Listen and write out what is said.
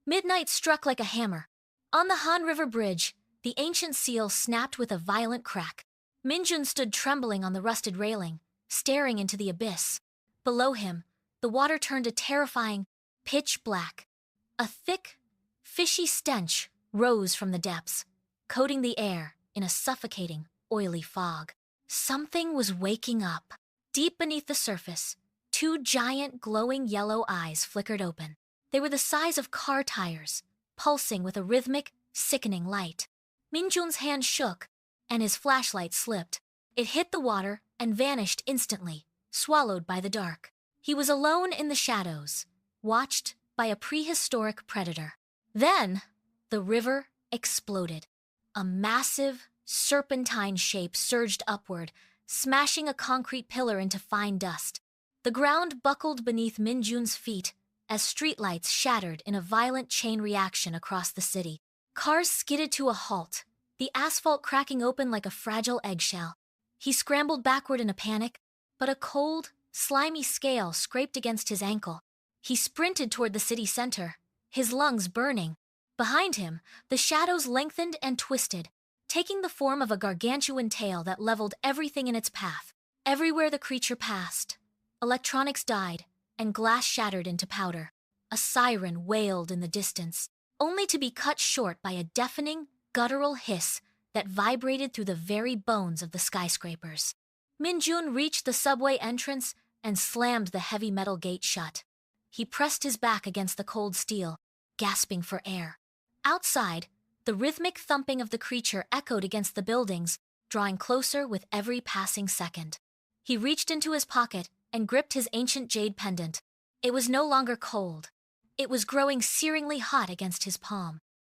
Midnight struck like a hammer. On the Han River Bridge, the ancient seal snapped with a violent crack. Minjun stood trembling on the rusted railing, staring into the abyss. Below him, the water turned a terrifying, pitch black. A thick, fishy stench rose from the depths, coating the air in a suffocating, oily fog. Something was waking up. Deep beneath the surface, two giant, glowing yellow eyes flickered open. They were the size of car tires, pulsing with a rhythmic, sickening light. Minjun's hand shook, and his flashlight slipped. It hit the water and vanished instantly, swallowed by the dark. He was alone in the shadows, watched by a prehistoric predator. Then, the river exploded. A massive, serpentine shape surged upward, smashing a concrete pillar into fine dust. The ground buckled beneath Minjun's feet as streetlights shattered in a violent chain reaction across the city. Cars skidded to a halt, the asphalt cracking open like a fragile eggshell. He scrambled backward in a panic, but a cold, slimy scale scraped against his ankle. He sprinted toward the city center, his lungs burning. Behind him, the shadows lengthened and twisted, taking the form of a gargantuan tail that leveled everything in its path. Everywhere the creature passed, electronics died, and glass shattered into powder. A siren wailed in the distance, only to be cut short by a deafening, guttural hiss that vibrated through the very bones of the skyscrapers. Minjun reached the subway entrance and slammed the heavy metal gate shut. He pressed his back against the cold steel, gasping for air. Outside, the rhythmic thumping of the creature echoed against the buildings, drawing closer with every passing second. He reached into his pocket and gripped his ancient jade pendant. It was no longer cold. It was growing searingly hot against his palm.